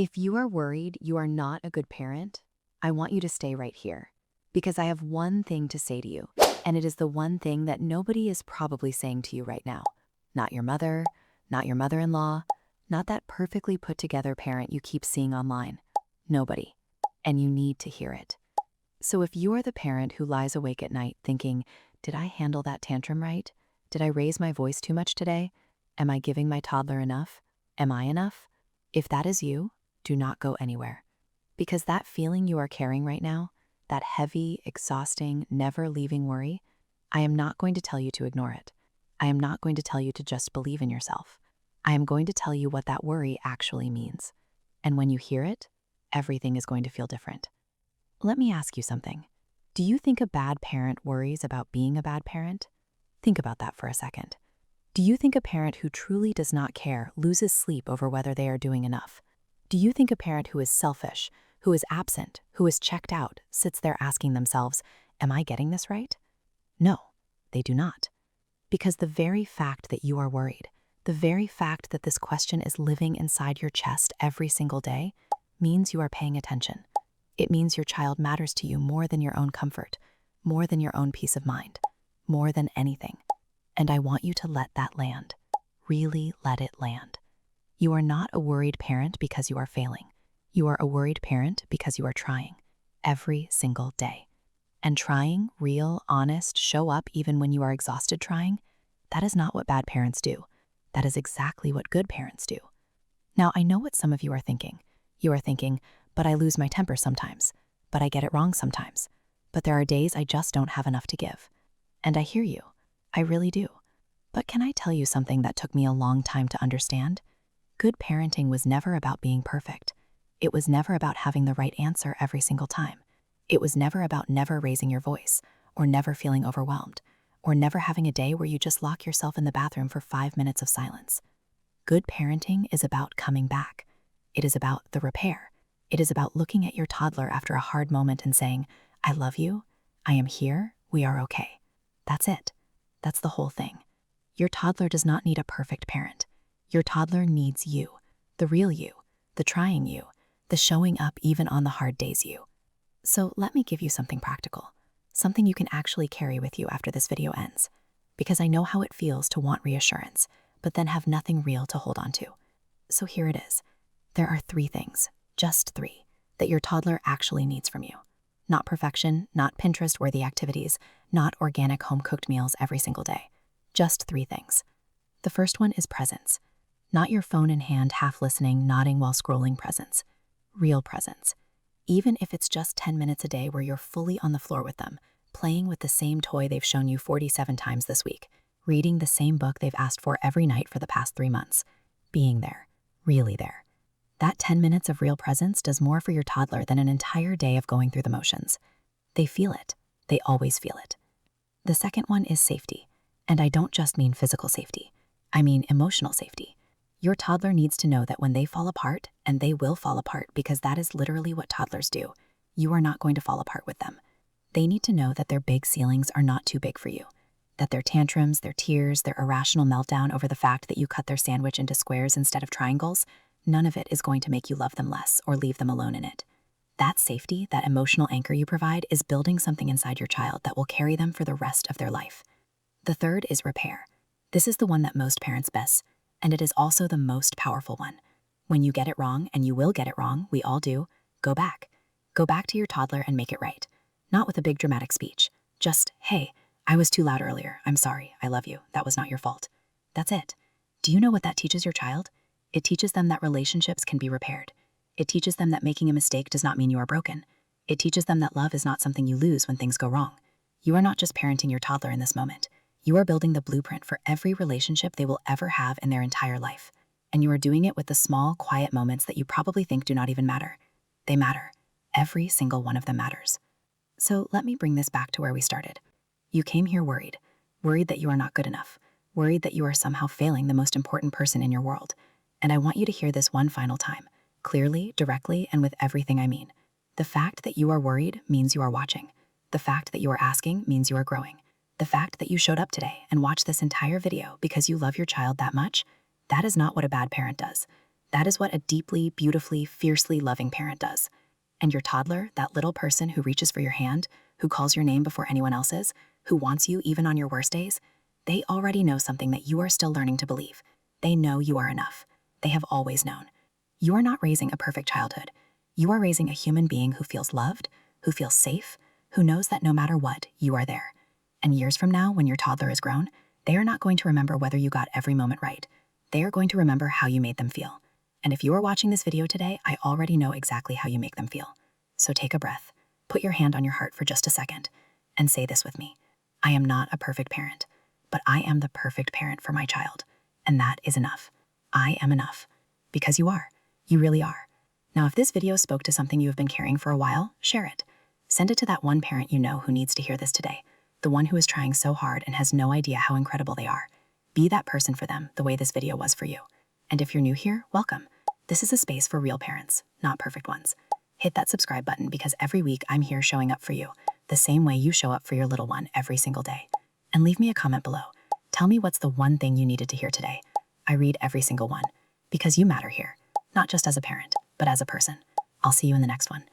If you are worried you are not a good parent, I want you to stay right here because I have one thing to say to you, and it is the one thing that nobody is probably saying to you right now. Not your mother, not your mother-in-law, not that perfectly put together parent you keep seeing online. Nobody. And you need to hear it. So if you are the parent who lies awake at night thinking, did I handle that tantrum right? Did I raise my voice too much today? Am I giving my toddler enough? Am I enough? If that is you, do not go anywhere. Because that feeling you are carrying right now, that heavy, exhausting, never leaving worry, I am not going to tell you to ignore it. I am not going to tell you to just believe in yourself. I am going to tell you what that worry actually means. And when you hear it, everything is going to feel different. Let me ask you something. Do you think a bad parent worries about being a bad parent? Think about that for a second. Do you think a parent who truly does not care loses sleep over whether they are doing enough? Do you think a parent who is selfish, who is absent, who is checked out, sits there asking themselves, am I getting this right? No, they do not. Because the very fact that you are worried, the very fact that this question is living inside your chest every single day, means you are paying attention. It means your child matters to you more than your own comfort, more than your own peace of mind, more than anything. And I want you to let that land. Really let it land. You are not a worried parent because you are failing. You are a worried parent because you are trying every single day. And trying, real, honest, show up even when you are exhausted trying, that is not what bad parents do. That is exactly what good parents do. Now, I know what some of you are thinking. You are thinking, but I lose my temper sometimes. But I get it wrong sometimes. But there are days I just don't have enough to give. And I hear you. I really do. But can I tell you something that took me a long time to understand? Good parenting was never about being perfect. It was never about having the right answer every single time. It was never about never raising your voice, or never feeling overwhelmed, or never having a day where you just lock yourself in the bathroom for 5 minutes of silence. Good parenting is about coming back. It is about the repair. It is about looking at your toddler after a hard moment and saying, I love you, I am here, we are okay. That's it. That's the whole thing. Your toddler does not need a perfect parent. Your toddler needs you, the real you, the trying you, the showing up even on the hard days you. So let me give you something practical, something you can actually carry with you after this video ends, because I know how it feels to want reassurance, but then have nothing real to hold on to. So here it is. There are 3 things, just 3, that your toddler actually needs from you. Not perfection, not Pinterest-worthy activities, not organic home-cooked meals every single day. Just 3 things. The first one is presence. Not your phone in hand, half listening, nodding while scrolling presence. Real presence. Even if it's just 10 minutes a day where you're fully on the floor with them, playing with the same toy they've shown you 47 times this week, reading the same book they've asked for every night for the past 3 months. Being there. Really there. That 10 minutes of real presence does more for your toddler than an entire day of going through the motions. They feel it. They always feel it. The second one is safety. And I don't just mean physical safety. I mean emotional safety. Your toddler needs to know that when they fall apart, and they will fall apart because that is literally what toddlers do, you are not going to fall apart with them. They need to know that their big ceilings are not too big for you. That their tantrums, their tears, their irrational meltdown over the fact that you cut their sandwich into squares instead of triangles, none of it is going to make you love them less or leave them alone in it. That safety, that emotional anchor you provide is building something inside your child that will carry them for the rest of their life. The third is repair. This is the one that most parents miss, and it is also the most powerful one. When you get it wrong, and you will get it wrong, we all do, go back. Go back to your toddler and make it right. Not with a big dramatic speech. Just, hey, I was too loud earlier. I'm sorry. I love you. That was not your fault. That's it. Do you know what that teaches your child? It teaches them that relationships can be repaired. It teaches them that making a mistake does not mean you are broken. It teaches them that love is not something you lose when things go wrong. You are not just parenting your toddler in this moment. You are building the blueprint for every relationship they will ever have in their entire life. And you are doing it with the small, quiet moments that you probably think do not even matter. They matter. Every single one of them matters. So let me bring this back to where we started. You came here worried that you are not good enough, worried that you are somehow failing the most important person in your world. And I want you to hear this one final time, clearly, directly, and with everything I mean. The fact that you are worried means you are watching. The fact that you are asking means you are growing. The fact that you showed up today and watched this entire video because you love your child that much, that is not what a bad parent does. That is what a deeply, beautifully, fiercely loving parent does. And your toddler, that little person who reaches for your hand, who calls your name before anyone else's, who wants you even on your worst days, they already know something that you are still learning to believe. They know you are enough. They have always known. You are not raising a perfect childhood. You are raising a human being who feels loved, who feels safe, who knows that no matter what, you are there. And years from now, when your toddler is grown, they are not going to remember whether you got every moment right. They are going to remember how you made them feel. And if you are watching this video today, I already know exactly how you make them feel. So take a breath, put your hand on your heart for just a second, and say this with me. I am not a perfect parent, but I am the perfect parent for my child. And that is enough. I am enough. Because you are. You really are. Now, if this video spoke to something you have been carrying for a while, share it. Send it to that one parent you know who needs to hear this today, the one who is trying so hard and has no idea how incredible they are. Be that person for them the way this video was for you. And if you're new here, welcome. This is a space for real parents, not perfect ones. Hit that subscribe button because every week I'm here showing up for you, the same way you show up for your little one every single day. And leave me a comment below. Tell me what's the one thing you needed to hear today. I read every single one, because you matter here, not just as a parent, but as a person. I'll see you in the next one.